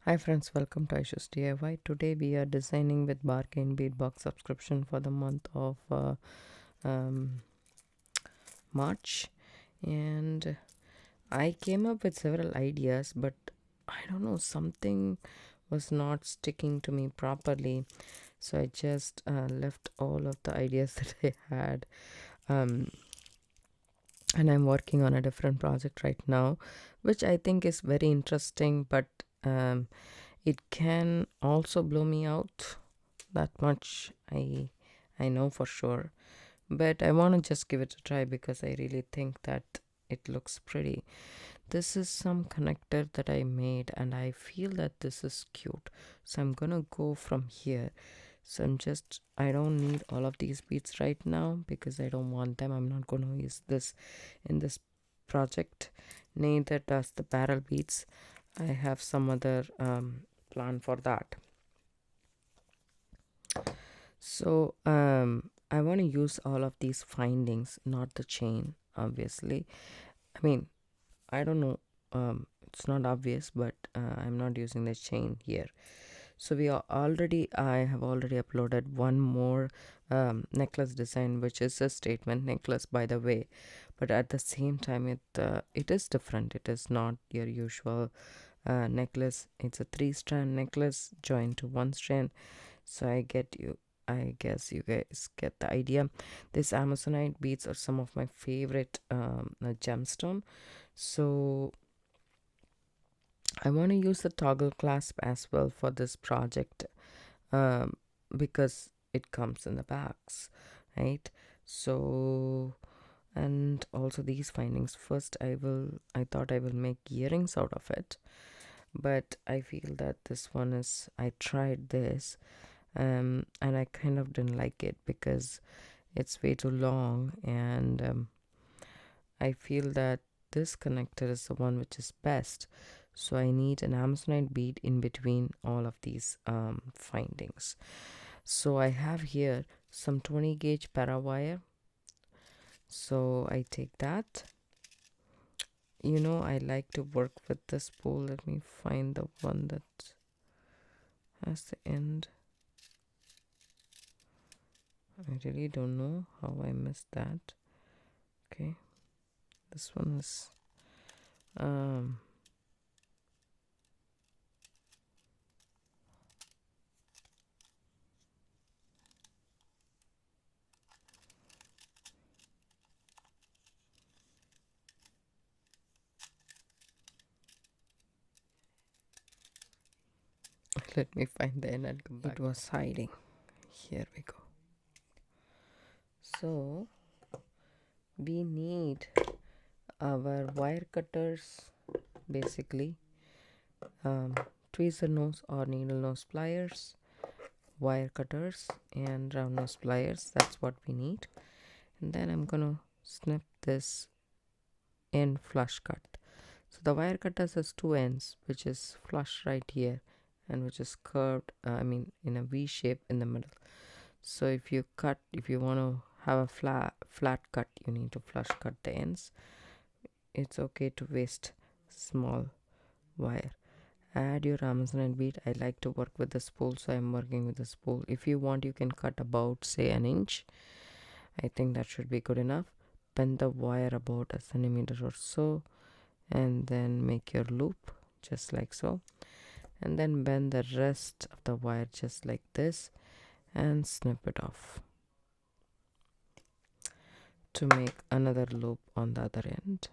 Hi friends, welcome to Aishu's DIY. Today we are designing with Bargain Beatbox subscription for the month of um, March, and I came up with several ideas, but I don't know, something was not sticking to me properly, so I just left all of the ideas that I had, um, and I'm working on a different project right now, which I think is very interesting, but it can also blow me out. That much I know for sure, but I want to just give it a try because I really think that it looks pretty. This is some connector that I made and I feel that this is cute, so I'm gonna go from here. So I don't need all of these beads right now because I don't want them. I'm not gonna use this in this project. Neither does the barrel beads. I have some other plan for that. So I want to use all of these findings, not the chain, obviously. I mean, I don't know. It's not obvious, but I'm not using the chain here. So I have already uploaded one more necklace design, which is a statement necklace, by the way. But at the same time, it is different. It is not your usual necklace. It's a 3-strand necklace joined to 1 strand. So I guess you guys get the idea. These Amazonite beads are some of my favorite gemstone. So I want to use the toggle clasp as well for this project, um, because it comes in the bags, right? So, and also these findings. First, I thought I will make earrings out of it, but I feel that I tried this, and I kind of didn't like it because it's way too long, and I feel that this connector is the one which is best. So I need an Amazonite bead in between all of these findings. So I have here some 20 gauge para wire. So I take that. I like to work with the spool. Let me find the one that has the end. I really don't know how I missed that. Okay, this one is um let me find the end and come back. It was hiding. Here we go. So we need our wire cutters, basically, tweezer nose or needle nose pliers, wire cutters, and round nose pliers. That's what we need. And then I'm gonna snip this end flush cut. So the wire cutters has two ends, which is flush right here and which is curved, in a V shape in the middle. So if you want to have a flat cut, you need to flush cut the ends. It's okay to waste small wire. Add your Amazonite bead. I like to work with the spool, so I'm working with the spool. If you want, you can cut about, say, an inch. I think that should be good enough. Bend the wire about a centimeter or so, and then make your loop just like so, and then bend the rest of the wire just like this and snip it off to make another loop on the other end.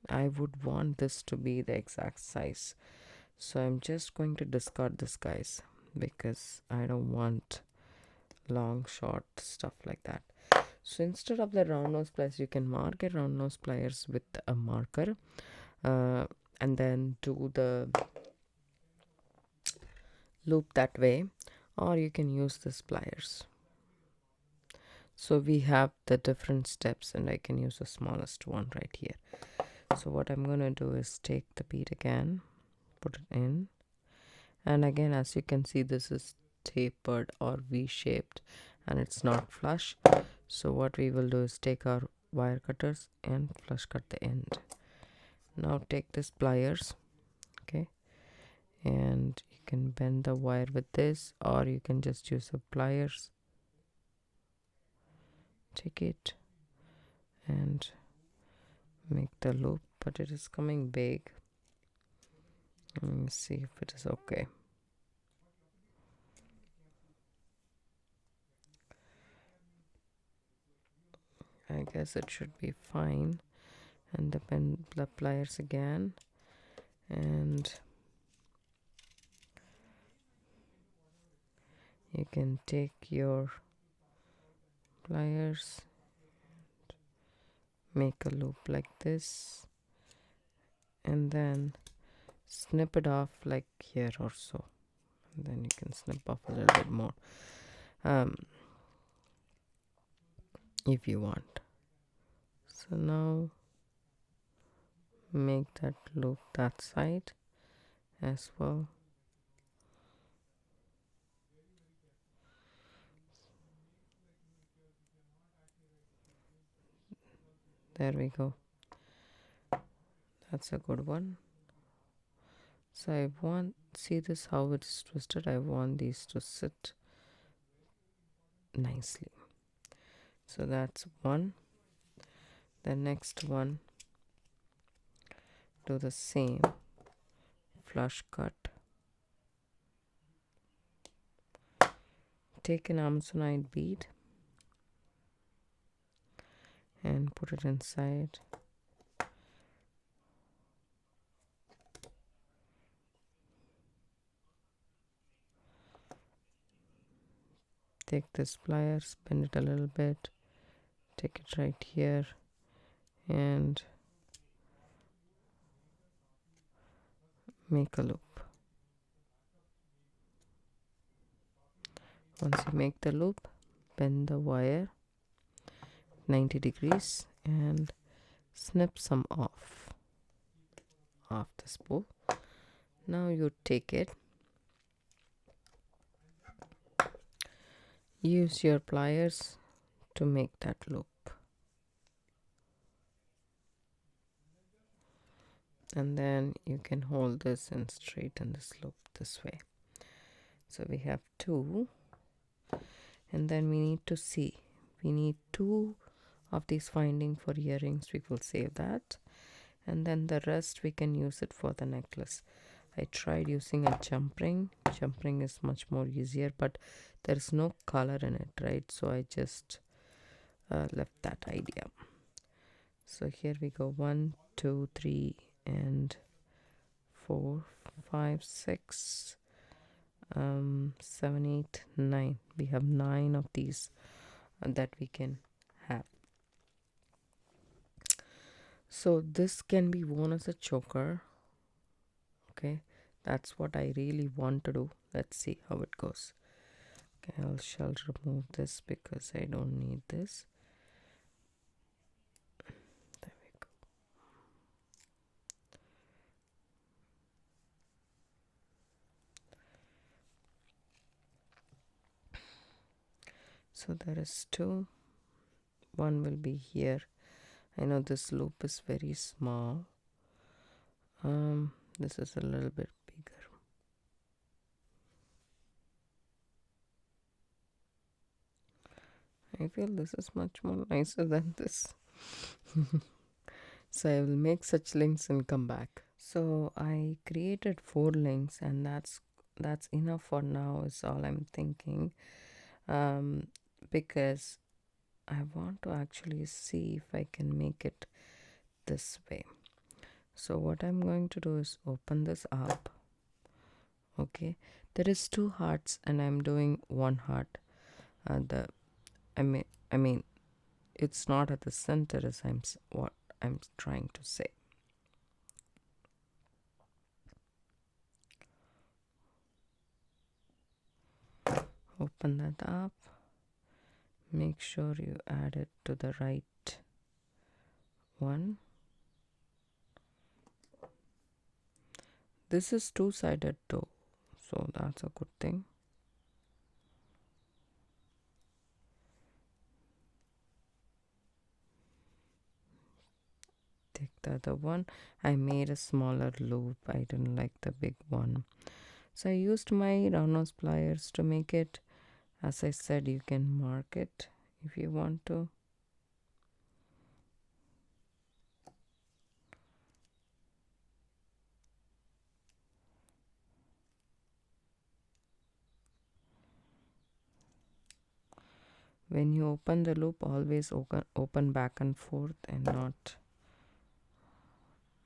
I would want this to be the exact size, so I'm just going to discard this, guys, because I don't want long short stuff like that. So instead of the round nose pliers, you can mark a round nose pliers with a marker, and then do the loop that way, or you can use the pliers. So we have the different steps, and I can use the smallest one right here. So what I'm gonna do is take the bead again, put it in, and again, as you can see, this is tapered or V-shaped and it's not flush. So what we will do is take our wire cutters and flush cut the end. Now take this pliers, okay, and you can bend the wire with this, or you can just use the pliers. Take it and make the loop, but it is coming big. Let me see if it is okay. I guess it should be fine. And bend the pliers again, and you can take your pliers, make a loop like this, and then snip it off like here or so, and then you can snip off a little bit more if you want. So now make that loop that side as well. There we go. That's a good one. So I want, see this how it's twisted, I want these to sit nicely. So that's one. The next one, do the same, flush cut. Take an Amazonite bead and put it inside. Take this pliers, bend it a little bit, take it right here, and make a loop. Once you make the loop, bend the wire 90 degrees and snip some off the spool. Now you take it, use your pliers to make that loop, and then you can hold this and straighten this loop this way. So we have two, and then we need to see, we need two of these finding for earrings. We will save that, and then the rest we can use it for the necklace. I tried using a jump ring. Jump ring is much more easier, but there is no color in it, right? So I just left that idea. So here we go, 1 2 3 and 4 5 6 7 8 9. We have 9 of these that we can have. So this can be worn as a choker. Okay, that's what I really want to do. Let's see how it goes. Okay, I shall remove this because I don't need this. There we go. So there is two. One will be here. I know this loop is very small. This is a little bit bigger. I feel this is much more nicer than this. So I will make such links and come back. So I created 4 links, and that's enough for now is all I'm thinking, because I want to actually see if I can make it this way. So what I'm going to do is open this up. Okay, there is 2 hearts and I'm doing 1 heart. I mean it's not at the center as what I'm trying to say. Open that up, make sure you add it to the right one. This is 2-sided though, so that's a good thing. the other one. I made a smaller loop. I didn't like the big one. So I used my round nose pliers to make it. As I said, you can mark it if you want to. When you open the loop, always open back and forth and not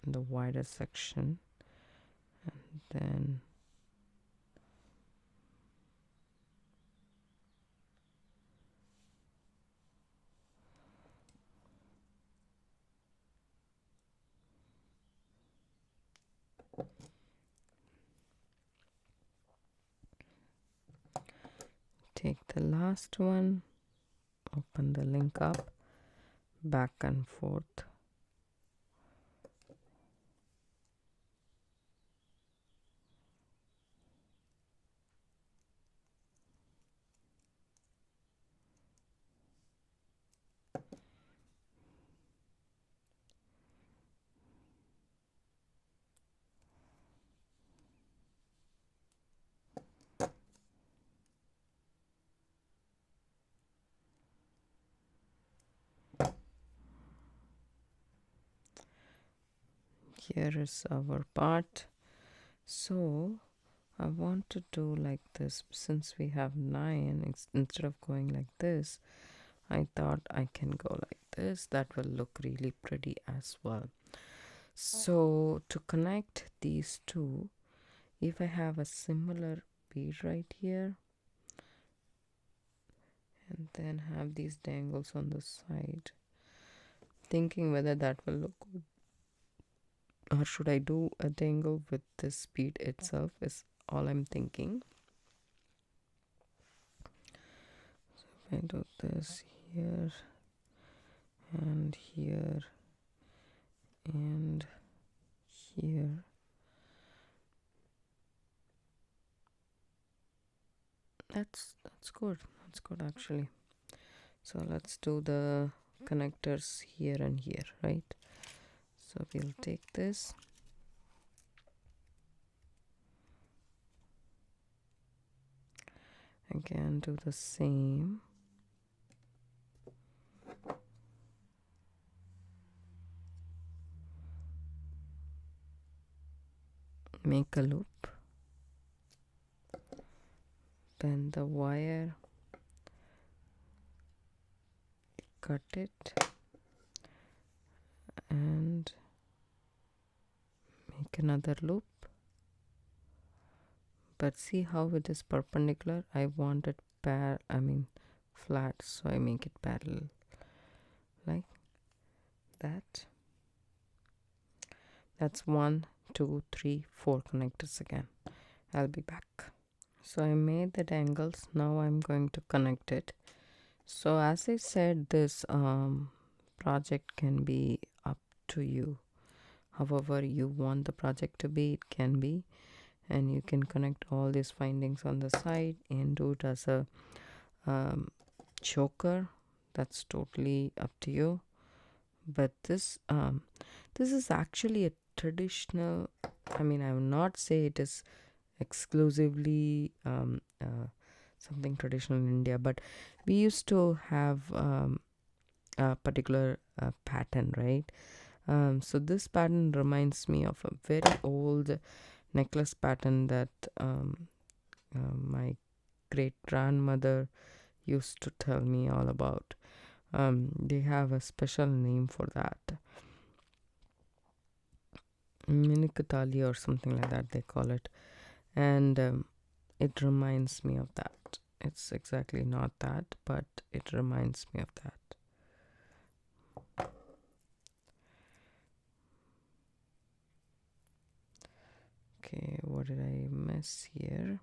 the wider section. And then take the last one, open the link up, back and forth. Here is our part. So I want to do like this. Since we have 9, instead of going like this, I thought I can go like this. That will look really pretty as well. So to connect these two, if I have a similar bead right here and then have these dangles on the side, thinking whether that will look good, or should I do a dangle with this bead itself is all I'm thinking. So if I do this here and here and here, that's good. That's good actually. So let's do the connectors here and here, right? So we'll take this, again do the same, make a loop, then the wire, cut it and make another loop. But see how it is perpendicular? I want it flat, so I make it parallel like that. That's 1, 2, 3, 4 connectors again. I'll be back. So I made the dangles. Now I'm going to connect it. So as I said, this project can be up to you. However you want the project to be, it can be. And you can connect all these findings on the side and do it as a choker. That's totally up to you. But this is actually a traditional, I will not say it is exclusively something traditional in India, but we used to have a particular pattern, right? So this pattern reminds me of a very old necklace pattern that my great grandmother used to tell me all about. They have a special name for that, minikatali or something like that they call it, and it reminds me of that. It's exactly not that, but it reminds me of that. Okay, what did I miss here?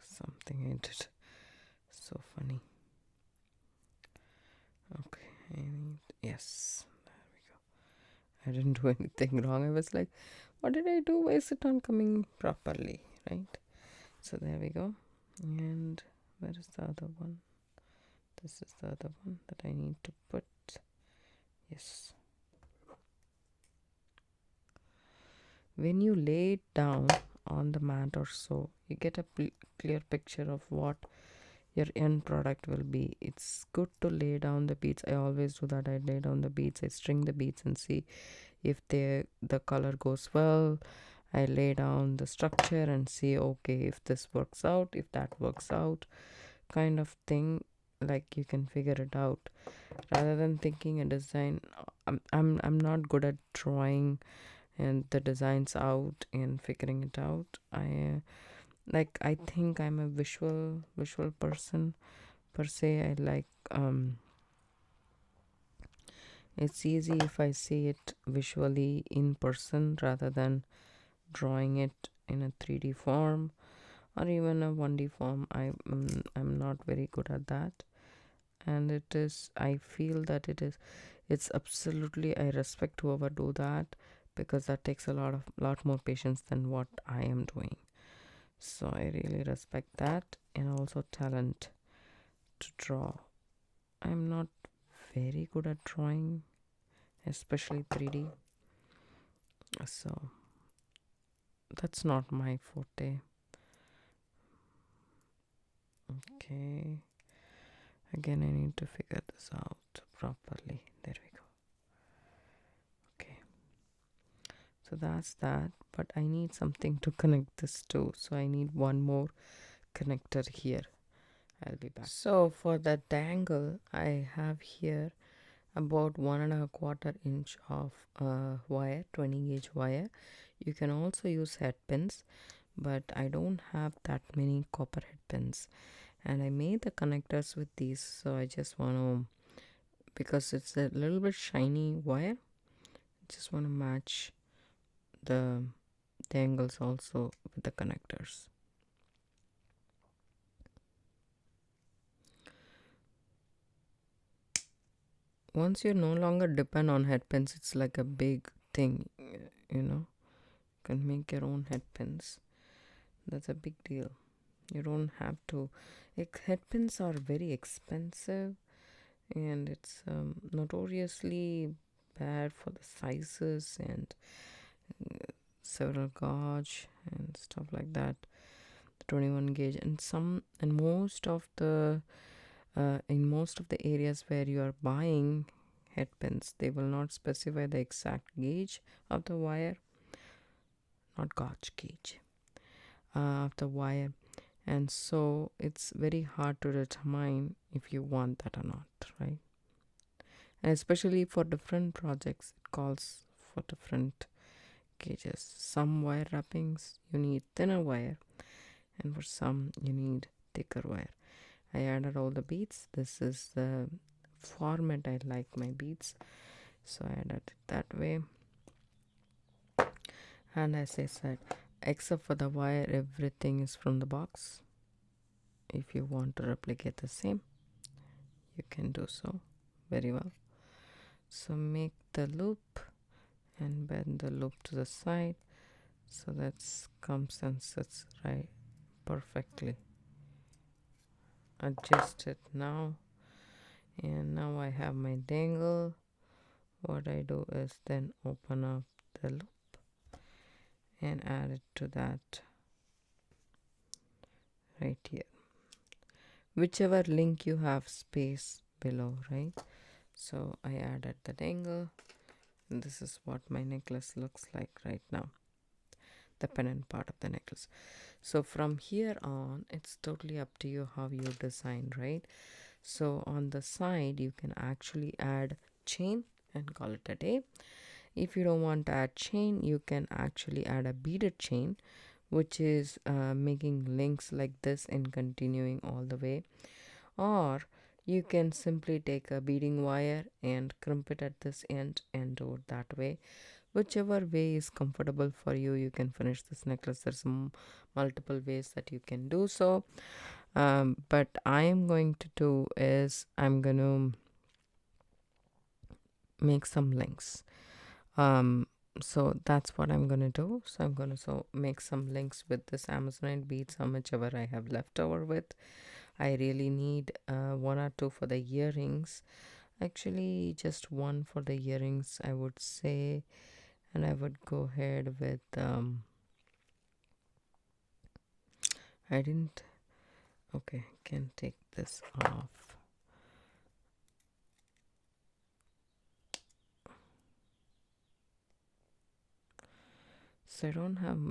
Something I did so funny. Okay, yes, there we go. I didn't do anything wrong. I was like, what did I do? Why is it not coming properly, right? So there we go. And where is the other one? This is the other one that I need to put. Yes. When you lay it down on the mat or so, you get a clear picture of what your end product will be. It's good to lay down the beads. I always do that. I lay down the beads, I string the beads and see if the color goes well. I lay down the structure and see, okay, if this works out, if that works out, kind of thing. Like, you can figure it out rather than thinking a design. I'm not good at drawing and the designs out and figuring it out. I think I'm a visual person per se. I like it's easy if I see it visually in person rather than drawing it in a 3D form or even a 1D form. I'm not very good at that, and I feel that it's absolutely, I respect whoever do that, because that takes a lot more patience than what I am doing. So I really respect that, and also talent to draw. I'm not very good at drawing, especially 3D. So that's not my forte. Okay. Again, I need to figure this out properly. There we go. Okay. So that's that. But I need something to connect this to. So I need one more connector here. I'll be back. So for the dangle, I have here about 1.25 inch of wire, 20 gauge wire. You can also use head pins, but I don't have that many copper head pins, and I made the connectors with these. So I just want to, because it's a little bit shiny wire, just want to match the dangles also with the connectors. Once you no longer depend on head pins, it's like a big thing, you can make your own head pins. That's a big deal. You don't have to, head pins are very expensive, and it's notoriously bad for the sizes and several gauge and stuff like that. 21 gauge, and most of the in most of the areas where you are buying head pins, they will not specify the exact gauge of the wire, not gauge, gauge of the wire, and so it's very hard to determine if you want that or not, right? And especially for different projects, it calls for different gauges. Some wire wrappings you need thinner wire, and for some you need thicker wire. I added all the beads. This is the format I like my beads, so I added it that way. And as I said, except for the wire, everything is from the box. If you want to replicate the same, you can do so very well. So make the loop and bend the loop to the side, so that comes and sits right perfectly. Adjust it now, and now I have my dangle. What I do is then open up the loop and add it to that right here, whichever link you have space below, right? So I added the dangle, and this is what my necklace looks like right now, the pendant part of the necklace. So from here on, it's totally up to you how you design, right? So on the side, you can actually add chain and call it a day. If you don't want to add chain, you can actually add a beaded chain, which is making links like this and continuing all the way. Or you can simply take a beading wire and crimp it at this end and do it that way. Whichever way is comfortable for you, you can finish this necklace. There's multiple ways that you can do so. But I am going to do is I'm going to make some links. So that's what I'm gonna do. So I'm gonna make some links with this Amazonite beads, how much ever I have left over with. I really need one or two for the earrings. Actually, just one for the earrings, I would say, and I would go ahead with I didn't. Okay, can take this off. So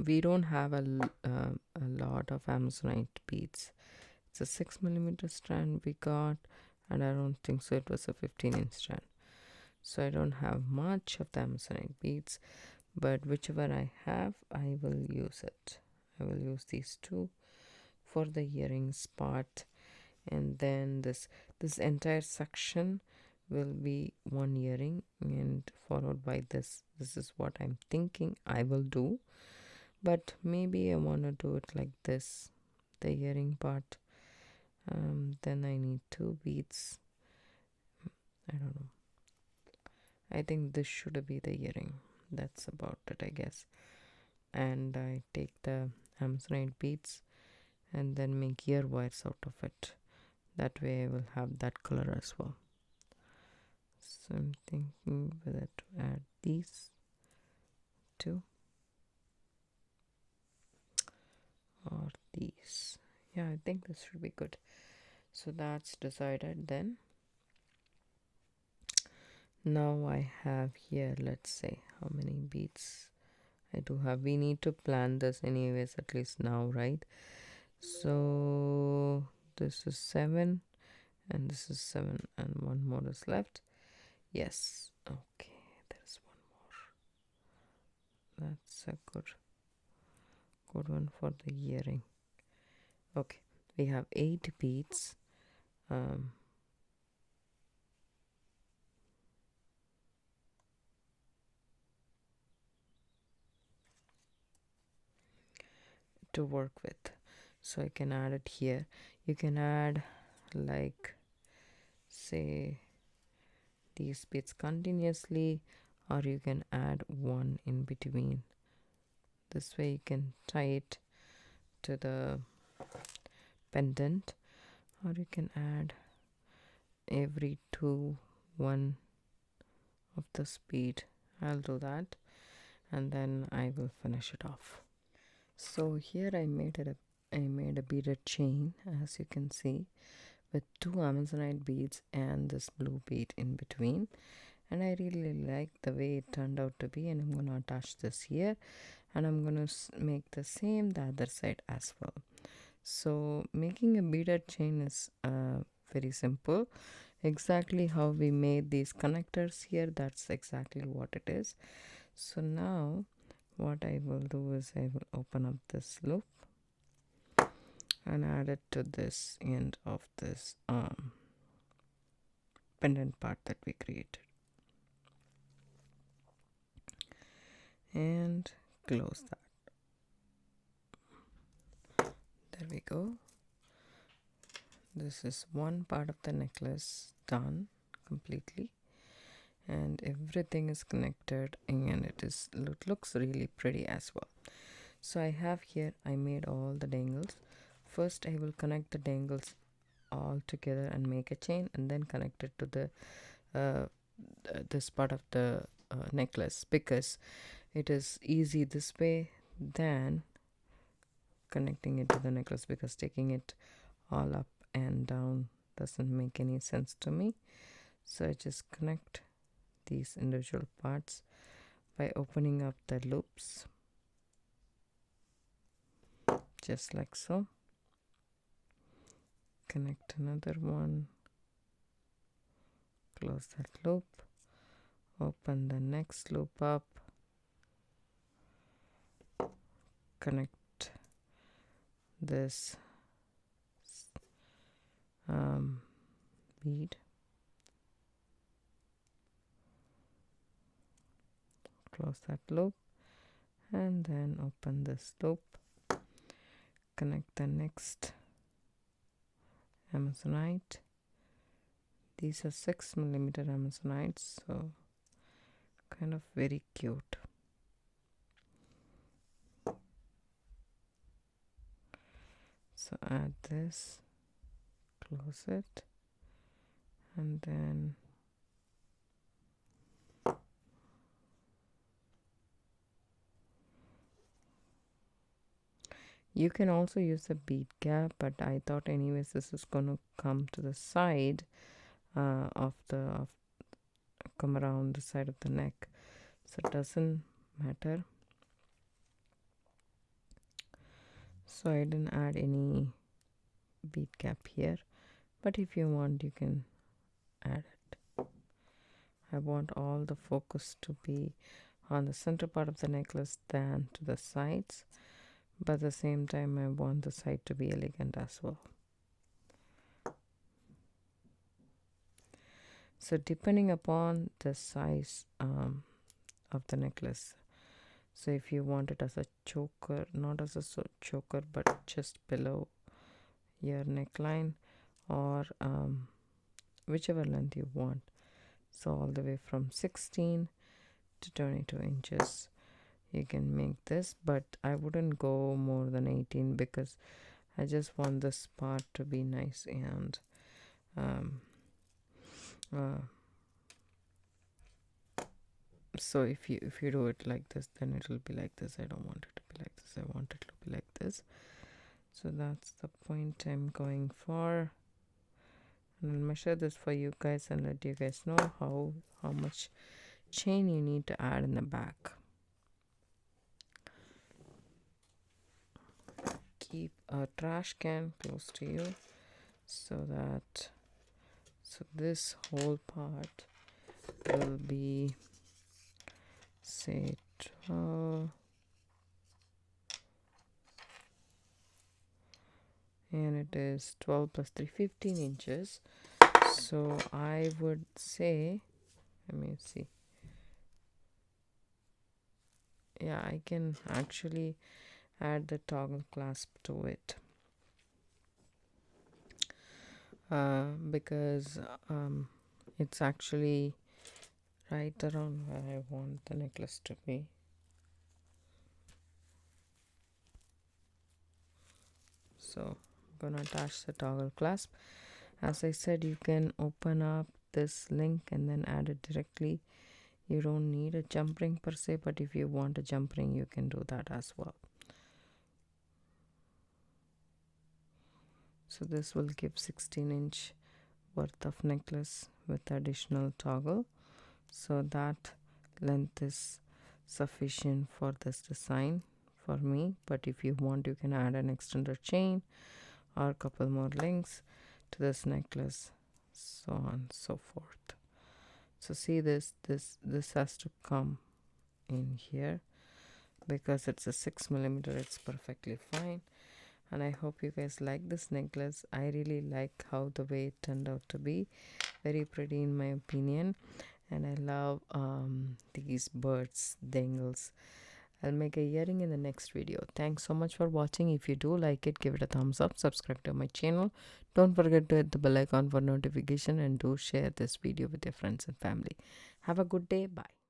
we don't have a lot of Amazonite beads. It's a 6 millimeter strand we got, and I don't think so it was a 15-inch strand. So I don't have much of the Amazonite beads, but whichever I have, I will use it. I will use these two for the earrings part, and then this entire section will be one earring, and followed by this is what I'm thinking I will do, but maybe I want to do it like this, the earring part. Then I need two beads. I don't know, I think this should be the earring. That's about it, I guess. And I take the Amazonite beads and then make ear wires out of it. That way I will have that color as well. So I'm thinking whether to add these two or these. Yeah, I think this should be good. So that's decided then. Now I have here, let's say how many beads I do have. We need to plan this anyways, at least now, right? So this is 7 and this is 7 and one more is left. Yes, okay, there's one more. That's a good one for the earring. Okay, we have 8 beads. To work with, so I can add it here. You can add, like, say these bits continuously, or you can add one in between. This way you can tie it to the pendant, or you can add every one of the bead. I'll do that, and then I will finish it off. So here I made a beaded chain, as you can see, with 2 Amazonite beads and this blue bead in between, and I really like the way it turned out to be. And I'm gonna attach this here, and I'm gonna make the same the other side as well. So making a beaded chain is very simple. Exactly how we made these connectors here, that's exactly what it is. So now what I will do is I will open up this loop and add it to this end of this pendant part that we created, and close that. There we go. This is one part of the necklace done completely, and everything is connected, and it looks really pretty as well. So I have here, I made all the dangles. First I will connect the dangles all together and make a chain, and then connect it to the this part of the necklace, because it is easy this way than connecting it to the necklace, because taking it all up and down doesn't make any sense to me. So I just connect these individual parts by opening up the loops, just like so. Connect another one, close that loop, open the next loop up, connect this bead, close that loop, and then open this loop, connect the next Amazonite. These are 6 millimeter Amazonites, so kind of very cute. So add this, close it, and then you can also use a bead gap, but I thought anyways this is gonna come to the side come around the side of the neck, so it doesn't matter. So I didn't add any bead gap here, but if you want you can add it. I want all the focus to be on the center part of the necklace than to the sides, but at the same time I want the side to be elegant as well. So depending upon the size of the necklace, so if you want it as a choker, not as a choker but just below your neckline, or whichever length you want, so all the way from 16 to 22 inches you can make this, but I wouldn't go more than 18 because I just want this part to be nice and so if you do it like this, then it will be like this. I don't want it to be like this, I want it to be like this. So that's the point I'm going for, and I'll measure this for you guys and let you guys know how much chain you need to add in the back. Keep a trash can close to you so this whole part will be, say, 12, and it is 12 plus 3, 15 inches. So I would say, let me see, yeah, I can actually add the toggle clasp to it because it's actually right around where I want the necklace to be. So I'm gonna attach the toggle clasp. As I said, you can open up this link and then add it directly. You don't need a jump ring per se, but if you want a jump ring you can do that as well. So this will give 16-inch worth of necklace with additional toggle, so that length is sufficient for this design for me. But if you want, you can add an extender chain or a couple more links to this necklace, so on and so forth. So see, this has to come in here because it's a 6mm. It's perfectly fine, and I hope you guys like this necklace. I really like how the way it turned out to be. Very pretty in my opinion, and I love these birds dangles. I'll make a earring in the next video. Thanks so much for watching. If you do like it, give it a thumbs up, subscribe to my channel, don't forget to hit the bell icon for notification, and do share this video with your friends and family. Have a good day. Bye.